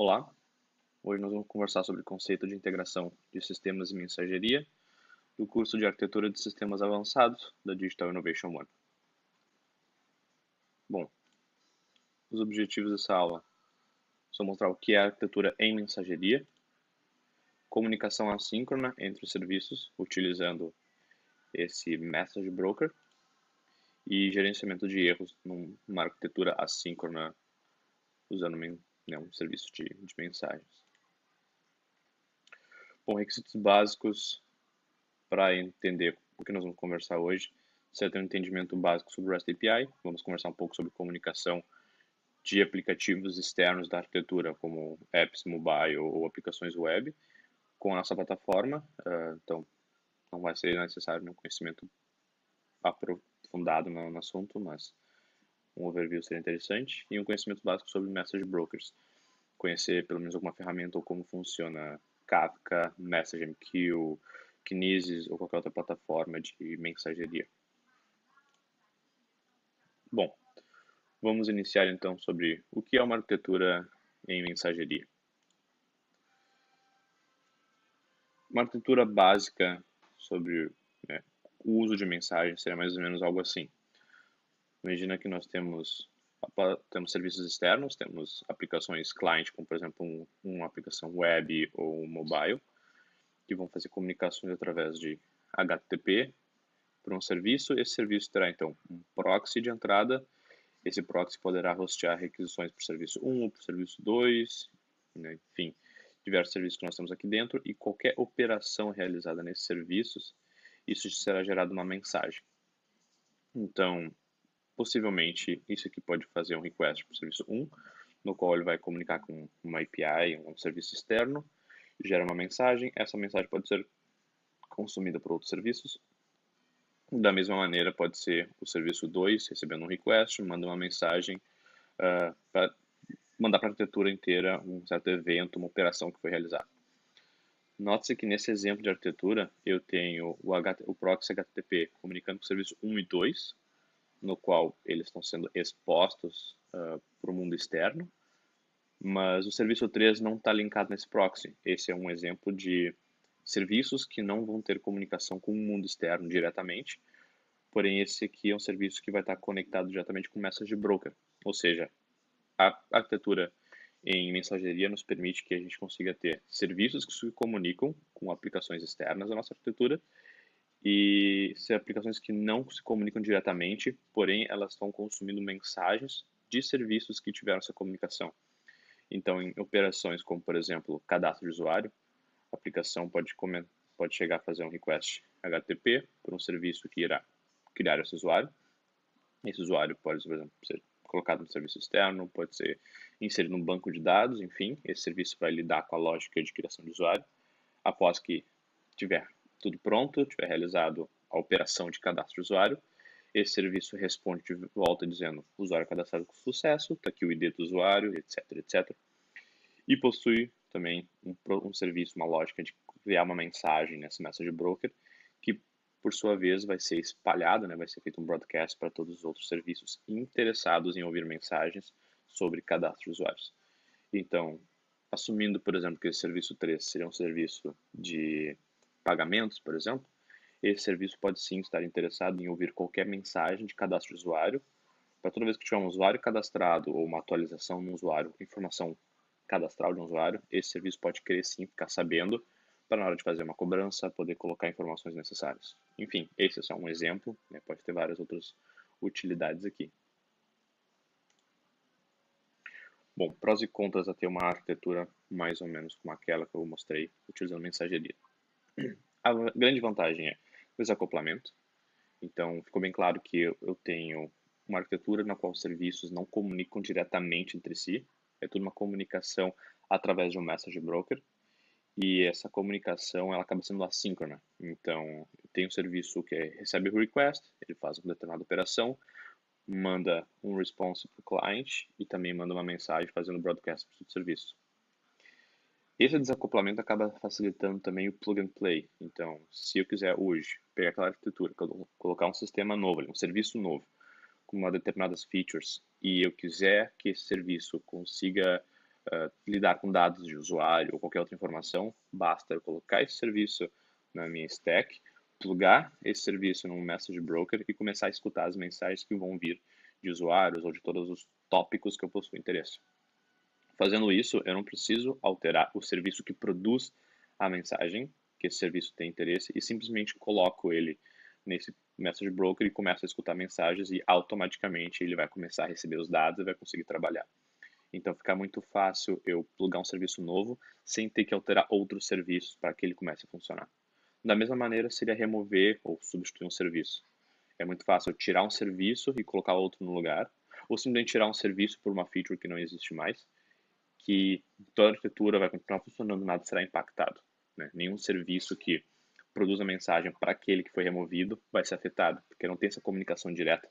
Olá, hoje nós vamos conversar sobre o conceito de integração de sistemas e mensageria do curso de Arquitetura de Sistemas Avançados da Digital Innovation One. Bom, os objetivos dessa aula são mostrar o que é arquitetura em mensageria, comunicação assíncrona entre os serviços utilizando esse Message Broker e gerenciamento de erros numa arquitetura assíncrona usando um serviço de mensagens. Bom, requisitos básicos para entender o que nós vamos conversar hoje. Você tem um entendimento básico sobre o REST API, vamos conversar um pouco sobre comunicação de aplicativos externos da arquitetura, como apps mobile ou aplicações web, com a nossa plataforma. Então, não vai ser necessário um conhecimento aprofundado no assunto, mas um overview seria interessante. E um conhecimento básico sobre message brokers. Conhecer pelo menos alguma ferramenta ou como funciona Kafka, MessageMQ, Kinesis ou qualquer outra plataforma de mensageria. Bom, vamos iniciar então sobre o que é uma arquitetura em mensageria. Uma arquitetura básica sobre o uso de mensagens seria mais ou menos algo assim. Imagina que nós temos serviços externos, temos aplicações client, como por exemplo uma aplicação web ou mobile, que vão fazer comunicações através de HTTP para um serviço. Esse serviço terá então um proxy de entrada. Esse proxy poderá hostear requisições para o serviço 1 ou para o serviço 2, enfim, diversos serviços que nós temos aqui dentro, e qualquer operação realizada nesses serviços, isso será gerado uma mensagem. Então, possivelmente, isso aqui pode fazer um request para o serviço 1, no qual ele vai comunicar com uma API, um serviço externo, gera uma mensagem, essa mensagem pode ser consumida por outros serviços. Da mesma maneira, pode ser o serviço 2 recebendo um request, manda uma mensagem para mandar para a arquitetura inteira um certo evento, uma operação que foi realizada. Note-se que nesse exemplo de arquitetura, eu tenho o proxy HTTP comunicando com o serviço 1 e 2, no qual eles estão sendo expostos para o mundo externo, mas o serviço 3 não está linkado nesse proxy. Esse é um exemplo de serviços que não vão ter comunicação com o mundo externo diretamente, porém esse aqui é um serviço que vai estar conectado diretamente com o Message Broker, ou seja, a arquitetura em mensageria nos permite que a gente consiga ter serviços que se comunicam com aplicações externas da nossa arquitetura e ser aplicações que não se comunicam diretamente, porém elas estão consumindo mensagens de serviços que tiveram essa comunicação. Então, em operações como, por exemplo, cadastro de usuário, a aplicação pode chegar a fazer um request HTTP por um serviço que irá criar esse usuário. Esse usuário pode, por exemplo, ser colocado no serviço externo, pode ser inserido no banco de dados, enfim, esse serviço vai lidar com a lógica de criação de usuário. Após que tiver tudo pronto, tiver realizado a operação de cadastro de usuário, esse serviço responde de volta dizendo usuário cadastrado com sucesso, está aqui o ID do usuário, etc, etc. E possui também um serviço, uma lógica de criar uma mensagem nesse Message Broker, que por sua vez vai ser espalhado, vai ser feito um broadcast para todos os outros serviços interessados em ouvir mensagens sobre cadastro de usuários. Então, assumindo, por exemplo, que esse serviço 3 seria um serviço de pagamentos, por exemplo, esse serviço pode sim estar interessado em ouvir qualquer mensagem de cadastro de usuário. Para toda vez que tiver um usuário cadastrado ou uma atualização no usuário, informação cadastral de um usuário, esse serviço pode querer sim ficar sabendo para na hora de fazer uma cobrança, poder colocar informações necessárias. Enfim, esse é só um exemplo, pode ter várias outras utilidades aqui. Bom, prós e contras a ter uma arquitetura mais ou menos como aquela que eu mostrei, utilizando mensageria. A grande vantagem é o desacoplamento. Então, ficou bem claro que eu tenho uma arquitetura na qual os serviços não comunicam diretamente entre si. É tudo uma comunicação através de um message broker. E essa comunicação ela acaba sendo assíncrona. Então, tem um serviço que recebe o request, ele faz uma determinada operação, manda um response para o cliente e também manda uma mensagem fazendo broadcast para o serviço. Esse desacoplamento acaba facilitando também o plug and play. Então, se eu quiser hoje pegar aquela arquitetura, colocar um sistema novo, um serviço novo, com uma determinadas features, e eu quiser que esse serviço consiga lidar com dados de usuário ou qualquer outra informação, basta eu colocar esse serviço na minha stack, plugar esse serviço num message broker e começar a escutar as mensagens que vão vir de usuários ou de todos os tópicos que eu possuo interesse. Fazendo isso, eu não preciso alterar o serviço que produz a mensagem, que esse serviço tem interesse, e simplesmente coloco ele nesse message broker e começo a escutar mensagens e automaticamente ele vai começar a receber os dados e vai conseguir trabalhar. Então fica muito fácil eu plugar um serviço novo sem ter que alterar outros serviços para que ele comece a funcionar. Da mesma maneira, seria remover ou substituir um serviço. É muito fácil eu tirar um serviço e colocar outro no lugar, ou simplesmente tirar um serviço por uma feature que não existe mais, que toda a arquitetura vai continuar funcionando, nada será impactado. Né? Nenhum serviço que produza mensagem para aquele que foi removido vai ser afetado, porque não tem essa comunicação direta.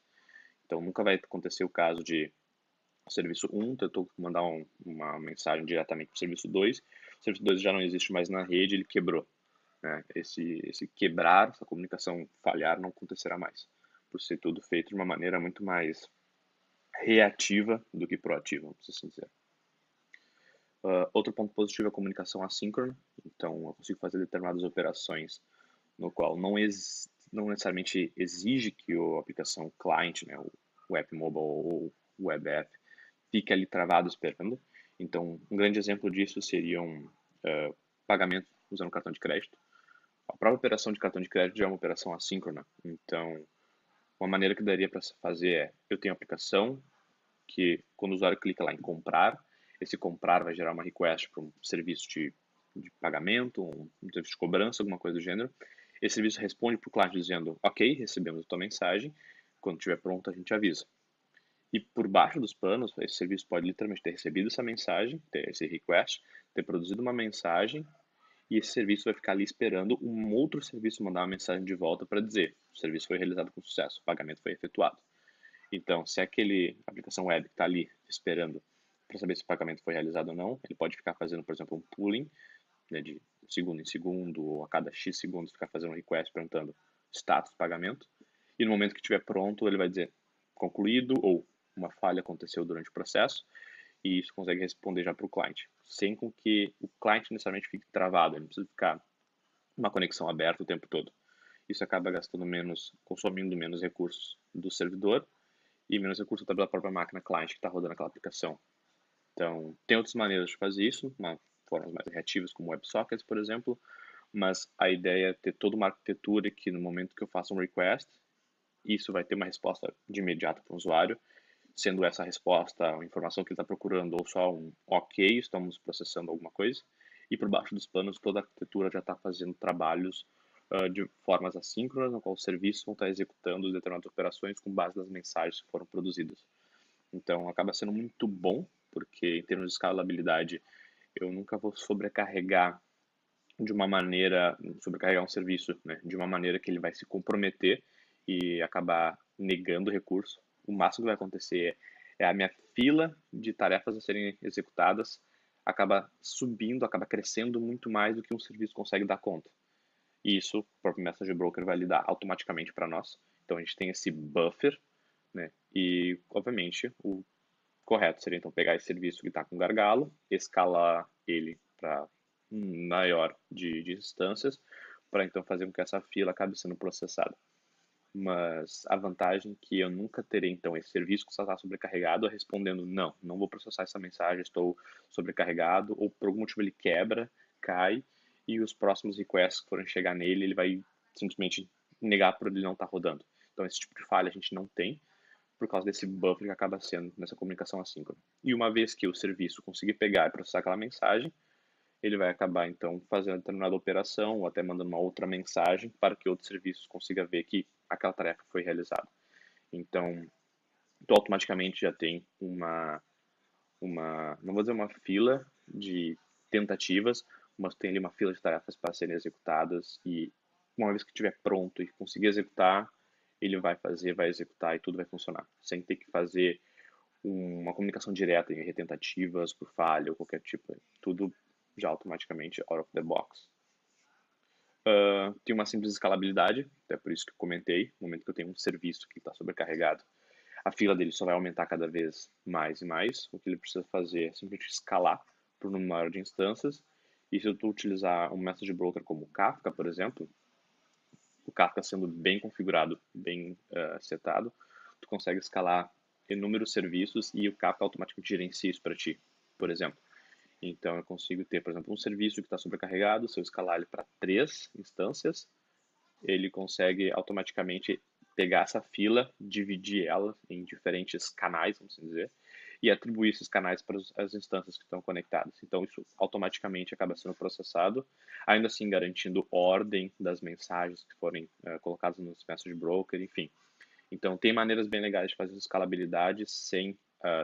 Então nunca vai acontecer o caso de o serviço 1 tentou mandar uma mensagem diretamente para o serviço 2 já não existe mais na rede, ele quebrou. Né? Esse quebrar, essa comunicação falhar não acontecerá mais, por ser tudo feito de uma maneira muito mais reativa do que proativa, vamos assim dizer. Outro ponto positivo é a comunicação assíncrona, então eu consigo fazer determinadas operações no qual não necessariamente exige que a aplicação client, né, o app mobile ou o web app, fique ali travado esperando. Então, um grande exemplo disso seriam pagamentos usando cartão de crédito. A própria operação de cartão de crédito já é uma operação assíncrona. Então, uma maneira que daria para fazer é, eu tenho a aplicação que quando o usuário clica lá em comprar, esse comprar vai gerar uma request para um serviço de pagamento, um serviço de cobrança, alguma coisa do gênero. Esse serviço responde para o cliente dizendo, ok, recebemos a tua mensagem, quando estiver pronto a gente avisa. E por baixo dos panos, esse serviço pode literalmente ter recebido essa mensagem, ter esse request, ter produzido uma mensagem, e esse serviço vai ficar ali esperando um outro serviço mandar uma mensagem de volta para dizer o serviço foi realizado com sucesso, o pagamento foi efetuado. Então, se aquele aplicação web está ali esperando para saber se o pagamento foi realizado ou não, ele pode ficar fazendo, por exemplo, um pooling, né, de segundo em segundo, ou a cada X segundos ficar fazendo um request perguntando status do pagamento, e no momento que estiver pronto, ele vai dizer concluído ou uma falha aconteceu durante o processo, e isso consegue responder já para o cliente, sem com que o cliente necessariamente fique travado, ele não precisa ficar uma conexão aberta o tempo todo. Isso acaba gastando menos, consumindo menos recursos do servidor e menos recursos da própria máquina cliente que está rodando aquela aplicação. Então, tem outras maneiras de fazer isso, formas mais reativas, como WebSockets, por exemplo, mas a ideia é ter toda uma arquitetura que no momento que eu faço um request, isso vai ter uma resposta de imediato para o usuário, sendo essa resposta a informação que ele está procurando ou só um ok, estamos processando alguma coisa, e por baixo dos panos toda a arquitetura já está fazendo trabalhos de formas assíncronas, no qual os serviços vão estar executando determinadas operações com base nas mensagens que foram produzidas. Então, acaba sendo muito bom, porque em termos de escalabilidade, eu nunca vou sobrecarregar de uma maneira, sobrecarregar um serviço, né, de uma maneira que ele vai se comprometer e acabar negando recurso. O máximo que vai acontecer é a minha fila de tarefas a serem executadas acaba subindo, acaba crescendo muito mais do que um serviço consegue dar conta. E isso o próprio Message Broker vai lidar automaticamente para nós. Então a gente tem esse buffer, né? E obviamente o correto seria então pegar esse serviço que está com gargalo, escalar ele para um maior de instâncias, para então fazer com que essa fila acabe sendo processada. Mas a vantagem é que eu nunca terei então esse serviço que está sobrecarregado respondendo não vou processar essa mensagem, estou sobrecarregado, ou por algum motivo ele quebra, cai, e os próximos requests que forem chegar nele, ele vai simplesmente negar por ele não estar rodando. Então esse tipo de falha a gente não tem, por causa desse buffer que acaba sendo nessa comunicação assíncrona. E uma vez que o serviço conseguir pegar e processar aquela mensagem, ele vai acabar então fazendo determinada operação ou até mandando uma outra mensagem para que outro serviço consiga ver que aquela tarefa foi realizada. Então, tu automaticamente já tem não vou dizer uma fila de tentativas, mas tem ali uma fila de tarefas para serem executadas e uma vez que estiver pronto e conseguir executar, ele vai fazer, vai executar e tudo vai funcionar, sem ter que fazer uma comunicação direta em retentativas por falha ou qualquer tipo. Tudo já automaticamente out of the box. Tem uma simples escalabilidade, até por isso que eu comentei, no momento que eu tenho um serviço que está sobrecarregado, A fila dele só vai aumentar cada vez mais e mais. O que ele precisa fazer é simplesmente escalar para um número maior de instâncias. E se eu utilizar um message broker como o Kafka, por exemplo, o Kafka sendo bem configurado, bem setado, tu consegue escalar inúmeros serviços e o Kafka automaticamente gerencia isso para ti, por exemplo. Então eu consigo ter, por exemplo, um serviço que está sobrecarregado, se eu escalar ele para 3 instâncias, ele consegue automaticamente pegar essa fila, dividir ela em diferentes canais, vamos assim dizer, e atribuir esses canais para as instâncias que estão conectadas. Então, isso automaticamente acaba sendo processado, ainda assim garantindo ordem das mensagens que forem colocadas no message broker, enfim. Então, tem maneiras bem legais de fazer escalabilidade sem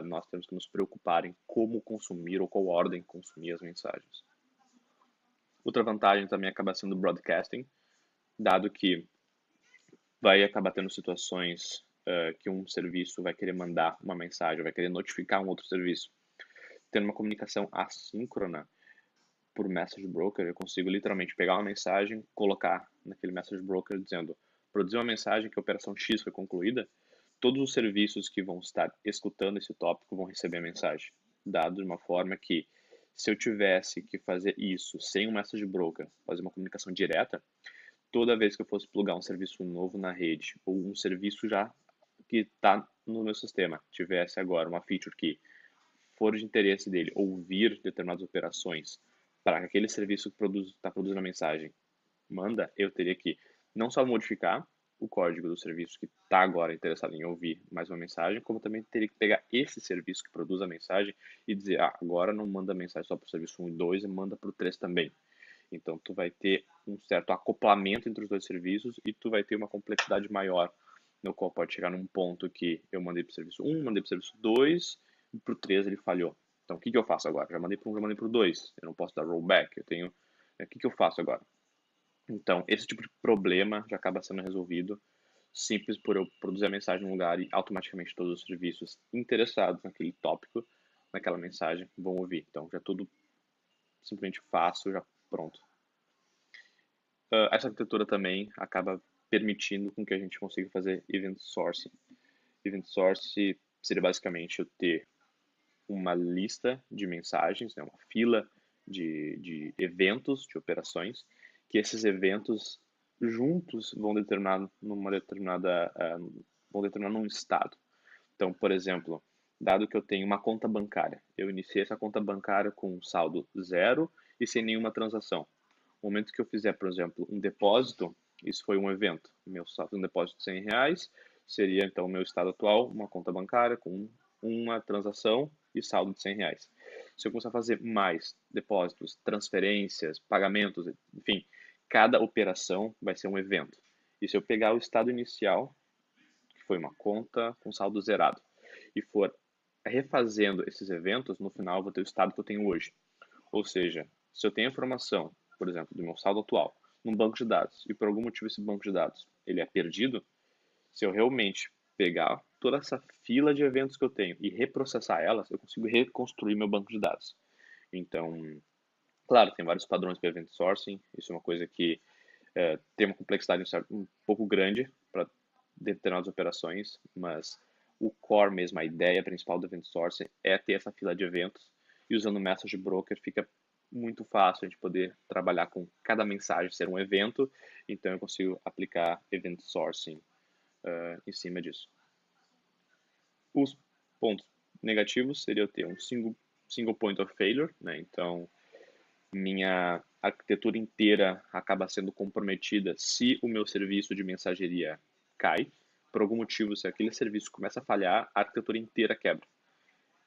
nós termos que nos preocupar em como consumir ou qual ordem consumir as mensagens. Outra vantagem também acaba sendo o broadcasting, dado que vai acabar tendo situações que um serviço vai querer mandar uma mensagem, vai querer notificar um outro serviço. Tendo uma comunicação assíncrona por message broker, eu consigo literalmente pegar uma mensagem, colocar naquele message broker dizendo, produzir uma mensagem que a operação X foi concluída, todos os serviços que vão estar escutando esse tópico vão receber a mensagem, dado de uma forma que, se eu tivesse que fazer isso sem um message broker, fazer uma comunicação direta, toda vez que eu fosse plugar um serviço novo na rede, ou um serviço já que está no meu sistema, tivesse agora uma feature que for de interesse dele ouvir determinadas operações para que aquele serviço que está produzindo a mensagem manda, eu teria que não só modificar o código do serviço que está agora interessado em ouvir mais uma mensagem, como também teria que pegar esse serviço que produz a mensagem e dizer, agora não manda mensagem só para o serviço 1 e 2 e manda para o 3 também. Então, tu vai ter um certo acoplamento entre os dois serviços e tu vai ter uma complexidade maior, no qual pode chegar num ponto que eu mandei para o serviço 1, mandei para o serviço 2, e para o 3 ele falhou. Então, o que eu faço agora? Já mandei para 1, já mandei para o 2. Eu não posso dar rollback. O que eu faço agora? Então, esse tipo de problema já acaba sendo resolvido simples por eu produzir a mensagem em um lugar e automaticamente todos os serviços interessados naquele tópico, naquela mensagem, vão ouvir. Então, já tudo simplesmente fácil, já pronto. Essa arquitetura também acaba permitindo com que a gente consiga fazer event sourcing. Event source seria basicamente eu ter uma lista de mensagens, né, uma fila de eventos, de operações, que esses eventos juntos vão determinar vão determinar num estado. Então, por exemplo, dado que eu tenho uma conta bancária, eu iniciei essa conta bancária com um saldo zero e sem nenhuma transação. No momento que eu fizer, por exemplo, um depósito, isso foi um evento. Meu saldo, um depósito de R$ 100 seria, então, o meu estado atual, uma conta bancária com uma transação e saldo de R$ 100. Se eu começar a fazer mais depósitos, transferências, pagamentos, enfim, cada operação vai ser um evento. E se eu pegar o estado inicial, que foi uma conta com saldo zerado, e for refazendo esses eventos, no final eu vou ter o estado que eu tenho hoje. Ou seja, se eu tenho a informação, por exemplo, do meu saldo atual, num banco de dados, e por algum motivo esse banco de dados ele é perdido, se eu realmente pegar toda essa fila de eventos que eu tenho e reprocessar elas, eu consigo reconstruir meu banco de dados. Então, claro, tem vários padrões para event sourcing, isso é uma coisa que tem uma complexidade um pouco grande para determinadas operações, mas o core mesmo, a ideia principal do event sourcing é ter essa fila de eventos, e usando o message broker fica muito fácil a gente poder trabalhar com cada mensagem ser um evento, então eu consigo aplicar event sourcing em cima disso. Os pontos negativos seria eu ter um single point of failure, né? Então minha arquitetura inteira acaba sendo comprometida se o meu serviço de mensageria cai. Por algum motivo, se aquele serviço começa a falhar, a arquitetura inteira quebra.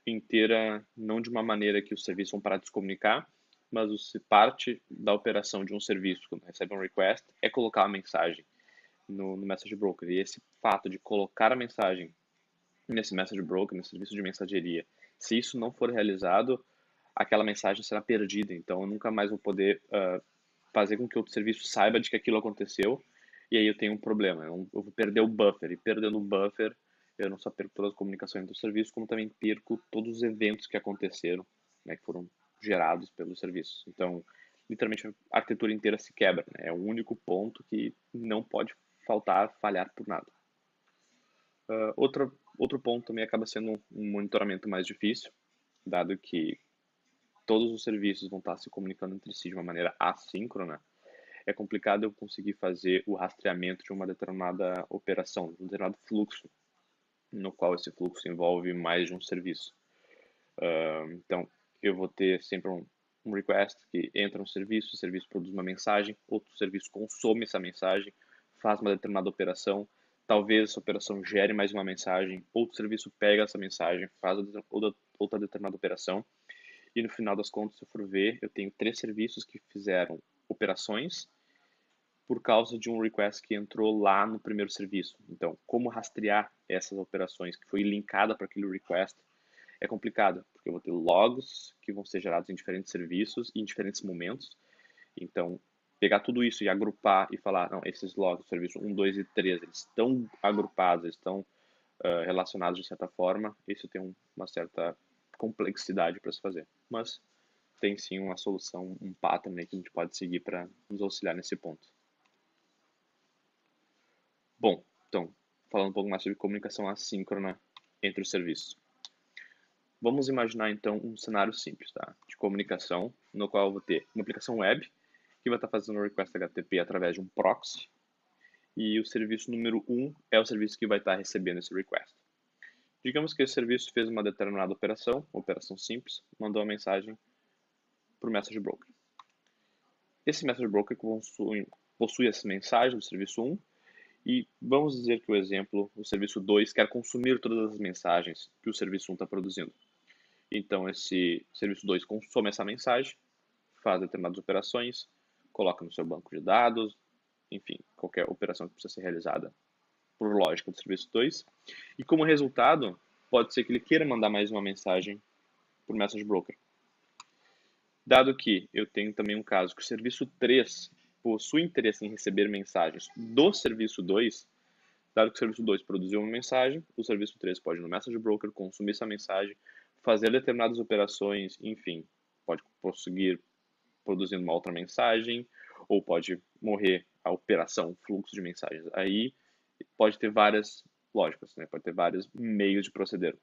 Inteira, não de uma maneira que os serviços vão parar de se comunicar, mas parte da operação de um serviço, quando recebe um request, é colocar a mensagem no message broker. E esse fato de colocar a mensagem nesse message broker, nesse serviço de mensageria, se isso não for realizado, aquela mensagem será perdida. Então, eu nunca mais vou poder fazer com que outro serviço saiba de que aquilo aconteceu, e aí eu tenho um problema. Eu vou perder o buffer, e perdendo o buffer, eu não só perco todas as comunicações do serviço, como também perco todos os eventos que aconteceram, né, que foram gerados pelo serviço. Então, literalmente, a arquitetura inteira se quebra. Né? É o único ponto que não pode falhar por nada. Outra Outro ponto também acaba sendo um monitoramento mais difícil, dado que todos os serviços vão estar se comunicando entre si de uma maneira assíncrona. É complicado eu conseguir fazer o rastreamento de uma determinada operação, de um determinado fluxo, no qual esse fluxo envolve mais de um serviço. Então, eu vou ter sempre um request que entra no serviço, o serviço produz uma mensagem, outro serviço consome essa mensagem, faz uma determinada operação, talvez essa operação gere mais uma mensagem, outro serviço pega essa mensagem, faz outra determinada operação, e no final das contas, se eu for ver, eu tenho 3 serviços que fizeram operações por causa de um request que entrou lá no primeiro serviço. Então, como rastrear essas operações que foi linkada para aquele request é complicado, porque eu vou ter logs que vão ser gerados em diferentes serviços e em diferentes momentos. Então, pegar tudo isso e agrupar e falar, não, esses logs do serviço 1, 2 e 3, eles estão agrupados, eles estão relacionados de certa forma, isso tem uma certa complexidade para se fazer. Mas tem sim uma solução, um pattern que a gente pode seguir para nos auxiliar nesse ponto. Bom, então, falando um pouco mais sobre comunicação assíncrona entre os serviços. Vamos imaginar então um cenário simples, tá? De comunicação, no qual eu vou ter uma aplicação web que vai estar fazendo um request HTTP através de um proxy, e o serviço número 1 é o serviço que vai estar recebendo esse request. Digamos que esse serviço fez uma determinada operação, uma operação simples, mandou uma mensagem para o message broker. Esse message broker possui essa mensagem do serviço 1, e vamos dizer que o serviço 2 quer consumir todas as mensagens que o serviço 1 está produzindo. Então, esse serviço 2 consome essa mensagem, faz determinadas operações, coloca no seu banco de dados, enfim, qualquer operação que precisa ser realizada por lógica do serviço 2. E como resultado, pode ser que ele queira mandar mais uma mensagem por message broker. Dado que eu tenho também um caso que o serviço 3 possui interesse em receber mensagens do serviço 2, dado que o serviço 2 produziu uma mensagem, o serviço 3 pode ir no message broker, consumir essa mensagem, fazer determinadas operações, enfim, pode prosseguir produzindo uma outra mensagem, ou pode morrer a operação, fluxo de mensagens. Aí pode ter várias lógicas, né? Pode ter vários meios de proceder.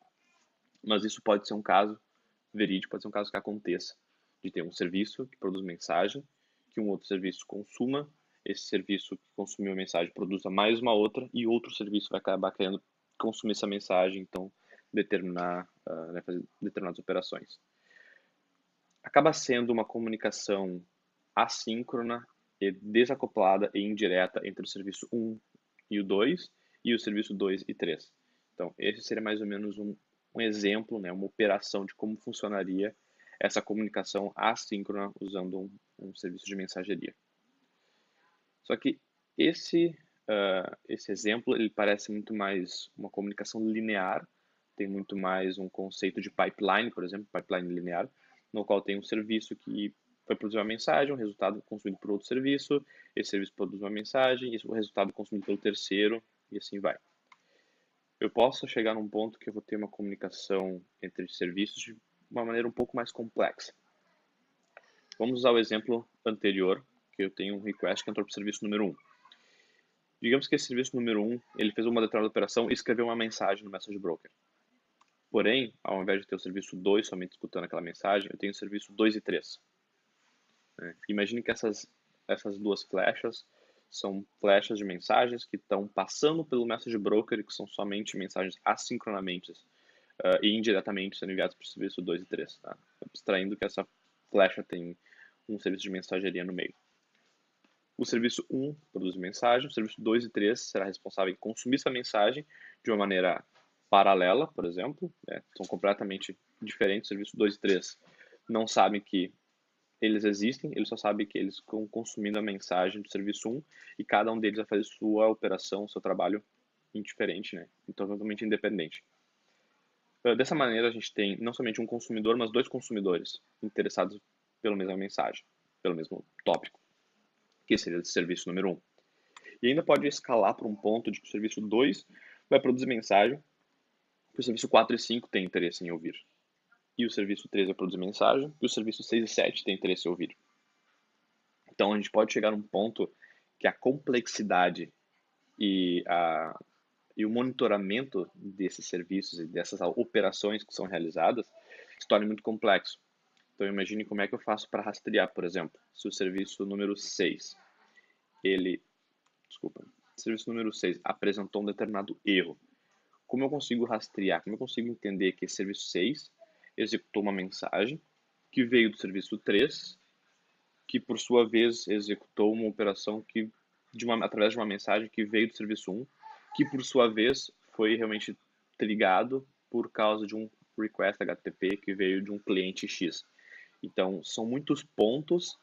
Mas isso pode ser um caso verídico, pode ser um caso que aconteça, de ter um serviço que produz mensagem, que um outro serviço consuma, esse serviço que consumiu a mensagem produza mais uma outra, e outro serviço vai acabar querendo consumir essa mensagem, então fazer determinadas operações. Acaba sendo uma comunicação assíncrona e desacoplada e indireta entre o serviço 1 e o 2 e o serviço 2 e 3. Então, esse seria mais ou menos um exemplo, né, uma operação de como funcionaria essa comunicação assíncrona usando um serviço de mensageria. Só que esse exemplo ele parece muito mais uma comunicação linear, tem muito mais um conceito de pipeline, por exemplo, pipeline linear, no qual tem um serviço que foi produzir uma mensagem, um resultado consumido por outro serviço, esse serviço produz uma mensagem, o resultado consumido pelo terceiro, e assim vai. Eu posso chegar num ponto que eu vou ter uma comunicação entre serviços de uma maneira um pouco mais complexa. Vamos usar o exemplo anterior, que eu tenho um request que entrou para o serviço número 1. Digamos que esse serviço número 1, ele fez uma determinada operação e escreveu uma mensagem no message broker. Porém, ao invés de ter o serviço 2 somente escutando aquela mensagem, eu tenho o serviço 2 e 3. Imagine que essas duas flechas são flechas de mensagens que estão passando pelo message broker e que são somente mensagens assincronamente e indiretamente sendo enviadas para o serviço 2 e 3. Tá? Abstraindo que essa flecha tem um serviço de mensageria no meio. O serviço 1 produz mensagem, o serviço 2 e 3 será responsável em consumir essa mensagem de uma maneira paralela, por exemplo. São completamente diferentes. O serviço 2 e 3 não sabem que eles existem, eles só sabem que eles estão consumindo a mensagem do serviço 1 e cada um deles vai fazer sua operação, seu trabalho indiferente, né? Então, totalmente independente. Dessa maneira, a gente tem não somente um consumidor, mas 2 consumidores interessados pela mesma mensagem, pelo mesmo tópico, que seria o serviço número 1. E ainda pode escalar para um ponto de que o serviço 2 vai produzir mensagem que o serviço 4 e 5 tem interesse em ouvir. E o serviço 3 vai produzir mensagem que o serviço 6 e 7 tem interesse em ouvir. Então, a gente pode chegar num ponto que a complexidade e E o monitoramento desses serviços e dessas operações que são realizadas se torna muito complexo. Então imagine como é que eu faço para rastrear, por exemplo, se o serviço número 6 ele, desculpa, serviço número 6 apresentou um determinado erro. Como eu consigo rastrear? Como eu consigo entender que esse serviço 6 executou uma mensagem que veio do serviço 3, que por sua vez executou uma operação através de uma mensagem que veio do serviço 1, que por sua vez foi realmente trigado por causa de um request HTTP que veio de um cliente X. Então, são muitos pontos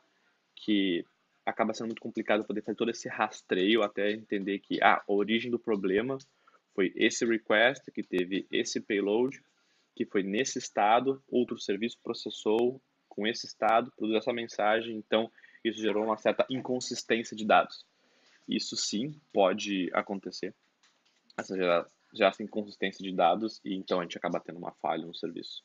que acaba sendo muito complicado poder fazer todo esse rastreio até entender que a origem do problema foi esse request que teve esse payload, que foi nesse estado, outro serviço processou com esse estado, produziu essa mensagem, então isso gerou uma certa inconsistência de dados. Isso sim pode acontecer, essa inconsistência de dados, e então a gente acaba tendo uma falha no serviço.